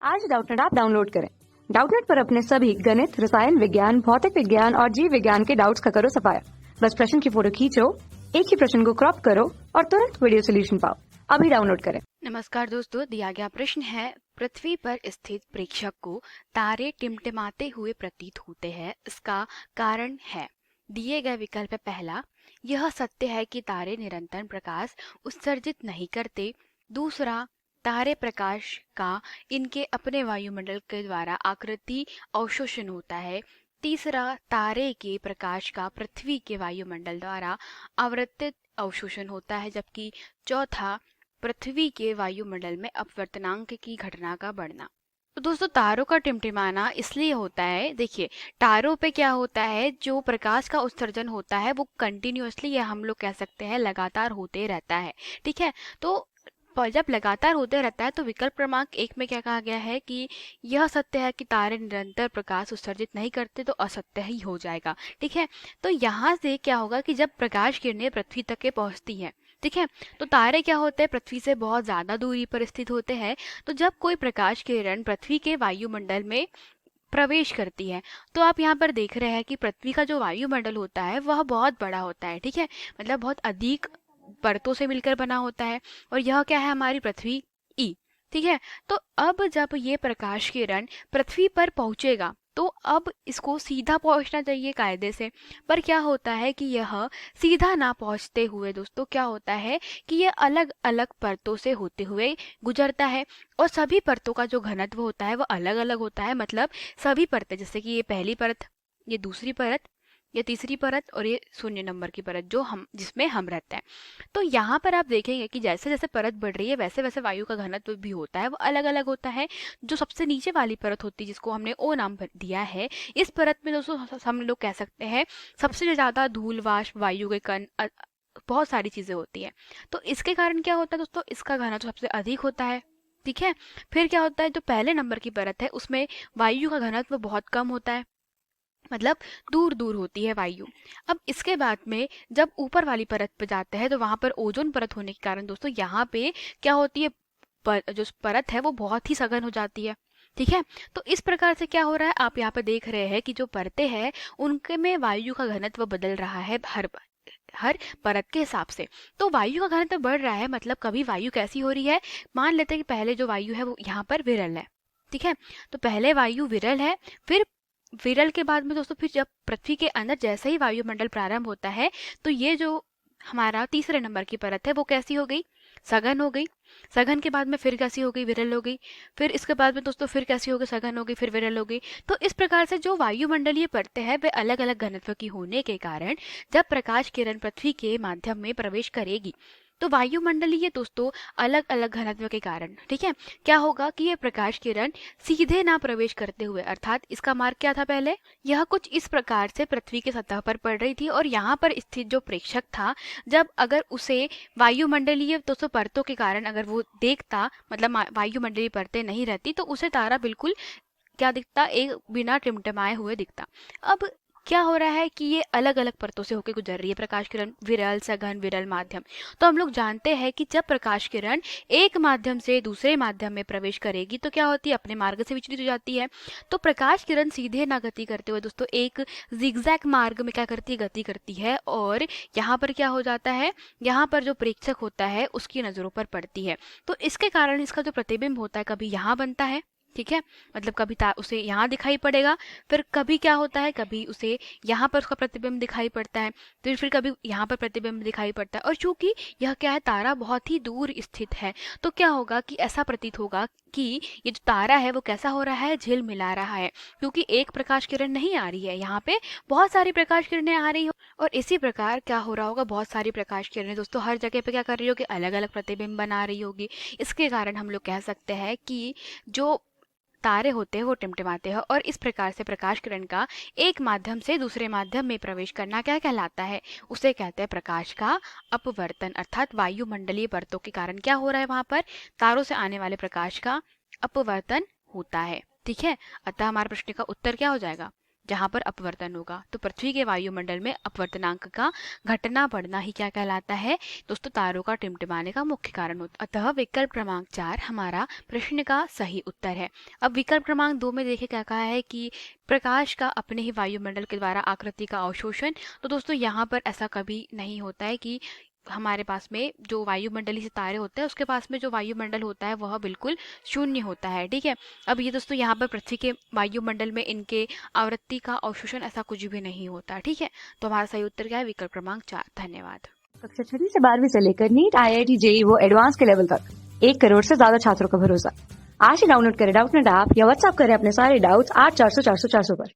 आज Doubtnut app download करें। Doubtnut पर अपने सभी गणित, रसायन विज्ञान, भौतिक विज्ञान और जीव विज्ञान के डाउट्स का करो सफाया। बस प्रश्न की फोटो खींचो, एक ही प्रश्न को क्रॉप करो और तुरंत वीडियो सोल्यूशन पाओ। अभी डाउनलोड करें। नमस्कार दोस्तों, दिया गया प्रश्न है, पृथ्वी पर स्थित प्रेक्षक को तारे टिमटिमाते हुए प्रतीत होते हैं, इसका कारण है। दिए गए विकल्प है पहला, यह सत्य है कि तारे निरंतर प्रकाश उत्सर्जित नहीं करते। दूसरा, तारे प्रकाश का इनके अपने वायुमंडल के द्वारा आकृति अवशोषण होता है। तीसरा, तारे के प्रकाश का पृथ्वी के वायुमंडल द्वारा आवर्तित अवशोषण होता है। जबकि चौथा, पृथ्वी के वायुमंडल में अपवर्तनांक की घटना का बढ़ना। तो दोस्तों, तारों का टिमटिमाना इसलिए होता है, देखिए तारों पे क्या होता है, जो प्रकाश का उत्सर्जन होता है वो कंटिन्यूअसली, या हम लोग कह सकते हैं लगातार होते रहता है। ठीक है, तो जब लगातार होते रहता है तो विकल्प क्रमांक 1 में क्या कहा गया है कि यह सत्य है कि तारे निरंतर प्रकाश उत्सर्जित नहीं करते, तो असत्य ही हो जाएगा। ठीक है, तो यहाँ से क्या होगा कि जब प्रकाश किरणें पृथ्वी तक के पहुंचती है, ठीक है, तो तारे क्या होते हैं, पृथ्वी से बहुत ज्यादा दूरी पर स्थित होते हैं। तो जब कोई प्रकाश किरण पृथ्वी के वायुमंडल में प्रवेश करती है, तो आप यहाँ पर देख रहे हैं कि पृथ्वी का जो वायुमंडल होता है वह बहुत बड़ा होता है। ठीक है, मतलब बहुत अधिक परतों से मिलकर बना होता है, और यह क्या है, हमारी पृथ्वी ई। ठीक है, तो अब जब ये प्रकाश किरण पृथ्वी पर पहुंचेगा तो अब इसको सीधा पहुंचना चाहिए कायदे से, पर क्या होता है कि यह सीधा ना पहुंचते हुए दोस्तों क्या होता है कि ये अलग अलग परतों से होते हुए गुजरता है, और सभी परतों का जो घनत्व होता है वो अलग अलग होता है। मतलब सभी परतें, जैसे कि ये पहली परत, ये दूसरी परत, ये तीसरी परत और ये शून्य नंबर की परत जो हम जिसमें हम रहते हैं। तो यहाँ पर आप देखेंगे कि जैसे जैसे परत बढ़ रही है वैसे वैसे वायु का घनत्व भी होता है, वो अलग अलग होता है। जो सबसे नीचे वाली परत होती है, जिसको हमने ओ नाम दिया है, इस परत में दोस्तों हम लोग कह सकते हैं सबसे ज्यादा धूल, वाष्प, वायु के कण, बहुत सारी चीजें होती है। तो इसके कारण क्या होता है दोस्तों, इसका घनत्व सबसे अधिक होता है। ठीक है, फिर क्या होता है, जो पहले नंबर की परत है उसमें वायु का घनत्व बहुत कम होता है, मतलब दूर दूर होती है वायु। अब इसके बाद में जब ऊपर वाली परत पे जाते हैं तो वहां पर ओजोन परत होने के कारण दोस्तों यहाँ पे क्या होती है, जो परत है वो बहुत ही सघन हो जाती है। ठीक है, तो इस प्रकार से क्या हो रहा है, आप यहाँ पे देख रहे हैं कि जो परतें हैं उनके में वायु का घनत्व बदल रहा है हर हर परत के हिसाब से। तो वायु का घनत्व बढ़ रहा है, मतलब कभी वायु कैसी हो रही है, मान लेते हैं कि पहले जो वायु है वो यहाँ पर विरल है। ठीक है, तो पहले वायु विरल है, फिर विरल के बाद में दोस्तों फिर जब पृथ्वी के अंदर जैसे ही वायुमंडल प्रारंभ होता है, तो ये जो हमारा तीसरे नंबर की परत है वो कैसी हो गई, सघन हो गई। सघन के बाद में फिर कैसी हो गई, विरल हो गई। फिर इसके बाद में दोस्तों फिर कैसी हो गई, सघन हो गई, फिर विरल हो गई। तो इस प्रकार से जो वायुमंडलीय परतें हैं वे अलग अलग घनत्व की होने के कारण जब प्रकाश किरण पृथ्वी के माध्यम में प्रवेश करेगी तो वायुमंडलीय दोस्तों अलग अलग घनत्व के कारण, ठीक है, क्या होगा कि ये प्रकाश किरण सीधे ना प्रवेश करते हुए, अर्थात इसका मार्ग क्या था, पहले यह कुछ इस प्रकार से पृथ्वी की सतह पर पड़ रही थी, और यहाँ पर स्थित जो प्रेक्षक था, जब अगर उसे वायुमंडलीय दोस्तों परतों के कारण अगर वो देखता, मतलब वायुमंडलीय परतें नहीं रहती, तो उसे तारा बिल्कुल क्या दिखता, एक बिना टिमटिमाए हुए दिखता। अब क्या हो रहा है कि ये अलग अलग परतों से होकर गुजर रही है प्रकाश किरण, विरल, सघन, विरल, माध्यम। तो हम लोग जानते हैं कि जब प्रकाश किरण एक माध्यम से दूसरे माध्यम में प्रवेश करेगी तो क्या होती है, अपने मार्ग से विचलित हो जाती है। तो प्रकाश किरण सीधे ना गति करते हुए दोस्तों एक जिगजैग मार्ग में क्या करती है, गति करती है, और यहाँ पर क्या हो जाता है, यहाँ पर जो प्रेक्षक होता है उसकी नजरों पर पड़ती है। तो इसके कारण इसका जो प्रतिबिंब होता है कभी यहाँ बनता है, ठीक है, मतलब कभी उसे यहाँ दिखाई पड़ेगा, फिर कभी क्या होता है, कभी उसे यहाँ पर उसका प्रतिबिंब दिखाई पड़ता है, फिर कभी यहाँ पर प्रतिबिंब दिखाई पड़ता है। और चूंकि यह क्या है, तारा बहुत ही दूर स्थित है, तो क्या होगा कि ऐसा प्रतीत होगा कि ये जो तारा है वो कैसा हो रहा है, झिल मिला रहा है, क्योंकि एक प्रकाश किरण नहीं आ रही है, यहाँ पे बहुत सारी प्रकाश किरणें आ रही हो। और इसी प्रकार क्या हो रहा होगा, बहुत सारी प्रकाश किरणें दोस्तों हर जगह पे क्या कर रही होगी, अलग अलग प्रतिबिंब बना रही होगी। इसके कारण हम लोग कह सकते हैं कि जो तारे होते हैं वो टिमटिमाते हैं, और इस प्रकार से प्रकाश किरण का एक माध्यम से दूसरे माध्यम में प्रवेश करना क्या कहलाता है, उसे कहते हैं प्रकाश का अपवर्तन। अर्थात वायुमंडलीय परतों के कारण क्या हो रहा है, वहां पर तारों से आने वाले प्रकाश का अपवर्तन होता है। ठीक है, अतः हमारे प्रश्न का उत्तर क्या हो जाएगा, जहां पर अपवर्तन होगा। तो पृथ्वी के वायुमंडल में अपवर्तनांक का घटना बढ़ना ही क्या कहलाता है दोस्तों, तारों का टिमटिमाने का मुख्य कारण होता है। अतः विकल्प क्रमांक 4 हमारा प्रश्न का सही उत्तर है। अब विकल्प क्रमांक 2 में देखिए क्या कहा है कि प्रकाश का अपने ही वायुमंडल के द्वारा आकृति का अवशोषण। तो दोस्तों यहाँ पर ऐसा कभी नहीं होता है कि हमारे पास में जो वायुमंडलीय सितारे होते हैं उसके पास में जो वायुमंडल होता है वह बिल्कुल शून्य होता है। ठीक है, अब ये दोस्तों यहाँ पर पृथ्वी के वायुमंडल में इनके आवृत्ति का अवशोषण ऐसा कुछ भी नहीं होता। ठीक है, तो हमारा सही उत्तर क्या है, विकल्प क्रमांक 4। धन्यवाद। कक्षा 6 से 12वीं से लेकर नीट, IIT, JEE वो एडवांस के लेवल तक 1 करोड़ से ज्यादा छात्रों का भरोसा। आज ही डाउनलोड करें डाउटनेट ऐप या व्हाट्सएप करें अपने सारे डाउट्स 8400 400 400 पर।